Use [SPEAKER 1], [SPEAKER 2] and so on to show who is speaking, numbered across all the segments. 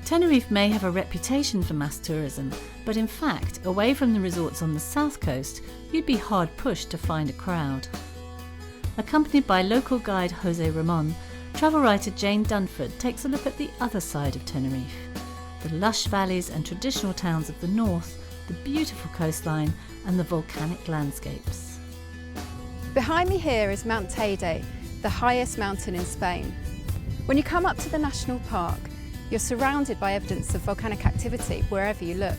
[SPEAKER 1] Tenerife may have a reputation for mass tourism, but in fact, away from the resorts on the south coast, you'd be hard pushed to find a crowd. Accompanied by local guide Jose Ramon, travel writer Jane Dunford takes a look at the other side of Tenerife. The lush valleys and traditional towns of the north, the beautiful coastline and the volcanic landscapes.
[SPEAKER 2] Behind me here is Mount Teide, the highest mountain in Spain. When you come up to the national park, you're surrounded by evidence of volcanic activity wherever you look.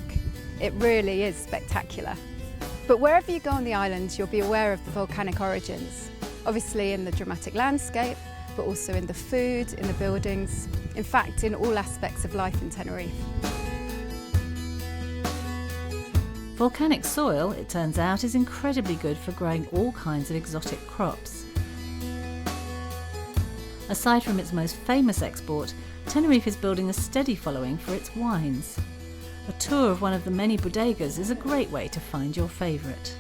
[SPEAKER 2] It really is spectacular. But wherever you go on the island, you'll be aware of the volcanic origins. Obviously in the dramatic landscape, but also in the food, in the buildings, in fact in all aspects of life in Tenerife.
[SPEAKER 1] Volcanic soil, it turns out, is incredibly good for growing all kinds of exotic crops. Aside from its most famous export, Tenerife is building a steady following for its wines. A tour of one of the many bodegas is a great way to find your favourite.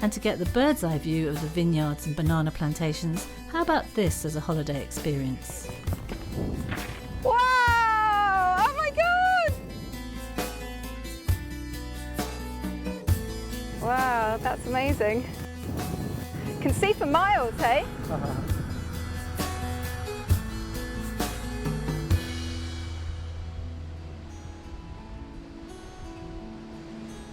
[SPEAKER 1] And to get the bird's eye view of the vineyards and banana plantations, how about this as a holiday experience?
[SPEAKER 2] Wow! Oh my God! Wow, that's amazing. You can see for miles, hey?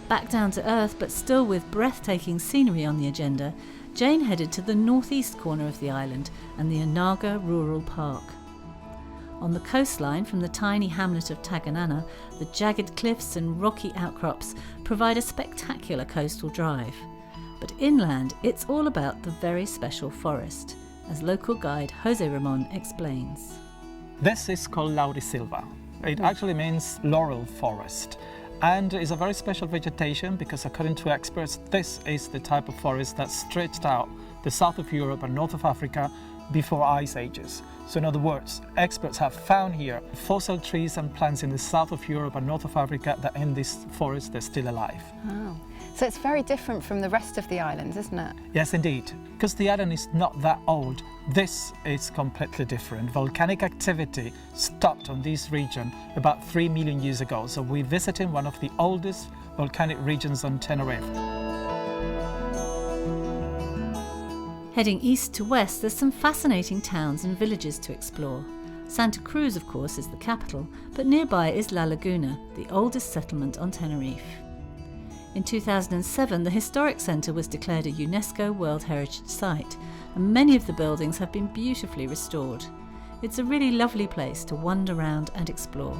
[SPEAKER 1] Back down to earth, but still with breathtaking scenery on the agenda, Jane headed to the northeast corner of the island and the Anaga Rural Park. On the coastline from the tiny hamlet of Taganana, the jagged cliffs and rocky outcrops provide a spectacular coastal drive. But inland, it's all about the very special forest, as local guide Jose Ramon explains.
[SPEAKER 3] This is called laurisilva. It actually means laurel forest. And it's a very special vegetation because, according to experts, this is the type of forest that stretched out the south of Europe and north of Africa before ice ages. So in other words, experts have found here fossil trees and plants in the south of Europe and north of Africa that in this forest they're still alive.
[SPEAKER 2] Oh. So it's very different from the rest of the island, isn't it?
[SPEAKER 3] Yes, indeed. Because the island is not that old, this is completely different. Volcanic activity stopped on this region about 3 million years ago. So we're visiting one of the oldest volcanic regions on Tenerife.
[SPEAKER 1] Heading east to west, there's some fascinating towns and villages to explore. Santa Cruz, of course, is the capital, but nearby is La Laguna, the oldest settlement on Tenerife. In 2007, the Historic Centre was declared a UNESCO World Heritage Site, and many of the buildings have been beautifully restored. It's a really lovely place to wander around and explore.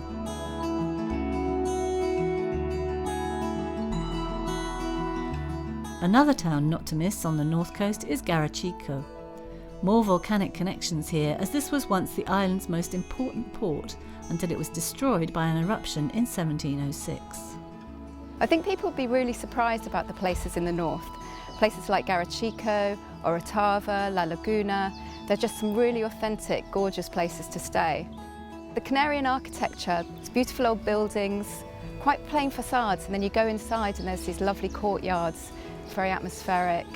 [SPEAKER 1] Another town not to miss on the north coast is Garachico. More volcanic connections here, as this was once the island's most important port until it was destroyed by an eruption in 1706.
[SPEAKER 2] I think people would be really surprised about the places in the north. Places like Garachico, Orotava, La Laguna, they're just some really authentic, gorgeous places to stay. The Canarian architecture, it's beautiful old buildings, quite plain facades, and then you go inside and there's these lovely courtyards. It's very atmospheric.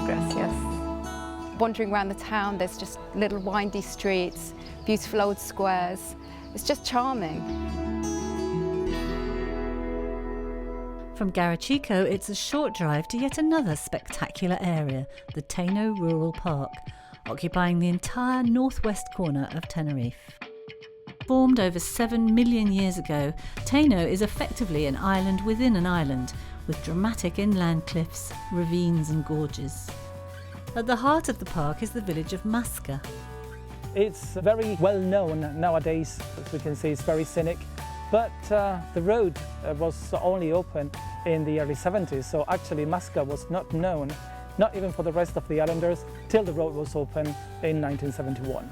[SPEAKER 2] Gracias. Wandering around the town, there's just little windy streets, beautiful old squares. It's just charming.
[SPEAKER 1] From Garachico, it's a short drive to yet another spectacular area, the Tenerife Rural Park, occupying the entire northwest corner of Tenerife. Formed over 7 million years ago, Tenerife is effectively an island within an island, with dramatic inland cliffs, ravines and gorges. At the heart of the park is the village of Masca.
[SPEAKER 3] It's very well known nowadays. As we can see, it's very scenic. But the road was only open in the early 70s, so actually Masca was not known, not even for the rest of the islanders, till the road was open in 1971.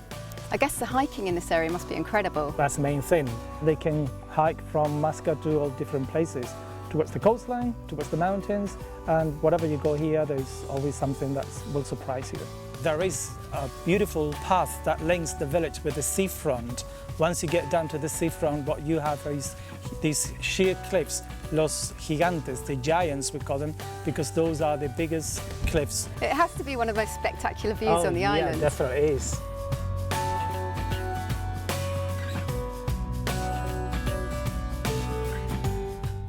[SPEAKER 2] I guess the hiking in this area must be incredible.
[SPEAKER 3] That's the main thing. They can hike from Masca to all different places, towards the coastline, towards the mountains, and whatever you go here, there's always something that will surprise you. There is a beautiful path that links the village with the seafront. Once you get down to the seafront, what you have is these sheer cliffs, los gigantes, the giants we call them, because those are the biggest cliffs.
[SPEAKER 2] It has to be one of the most spectacular views on the island.
[SPEAKER 3] Yeah, definitely is.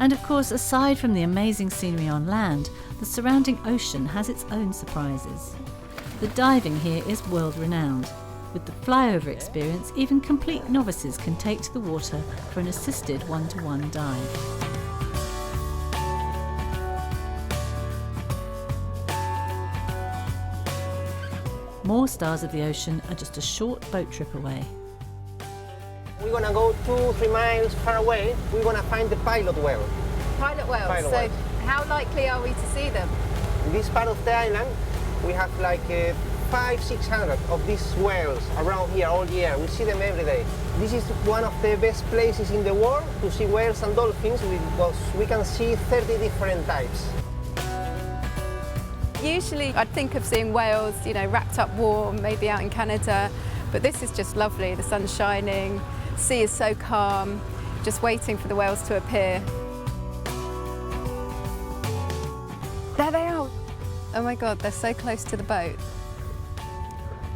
[SPEAKER 1] And of course, aside from the amazing scenery on land, the surrounding ocean has its own surprises. The diving here is world-renowned. With the flyover experience, even complete novices can take to the water for an assisted one-to-one dive. More stars of the ocean are just a short boat trip away.
[SPEAKER 4] We're gonna go 2-3 miles far away. We're gonna find the pilot whale.
[SPEAKER 2] Pilot whales.
[SPEAKER 4] Pilot
[SPEAKER 2] so
[SPEAKER 4] whales.
[SPEAKER 2] how likely are we to see them?
[SPEAKER 4] In this part of the island, we have like 500-600 of these whales around here all year. We see them every day. This is one of the best places in the world to see whales and dolphins because we can see 30 different types.
[SPEAKER 2] Usually I'd think of seeing whales, you know, wrapped up warm, maybe out in Canada, but this is just lovely. The sun's shining, sea is so calm, just waiting for the whales to appear. There they are. Oh my God, they're so close to the boat.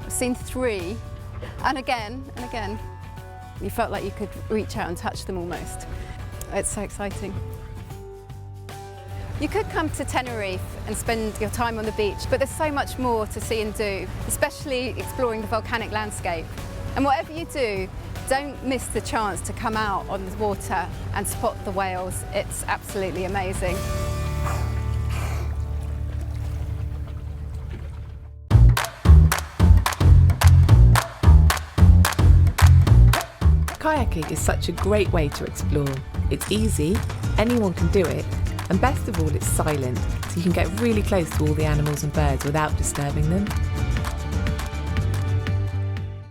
[SPEAKER 2] I've seen 3, and again, and again. You felt like you could reach out and touch them almost. It's so exciting. You could come to Tenerife and spend your time on the beach, but there's so much more to see and do, especially exploring the volcanic landscape. And whatever you do, don't miss the chance to come out on the water and spot the whales. It's absolutely amazing.
[SPEAKER 5] Kayaking is such a great way to explore. It's easy, anyone can do it, and best of all, it's silent, so you can get really close to all the animals and birds without disturbing them.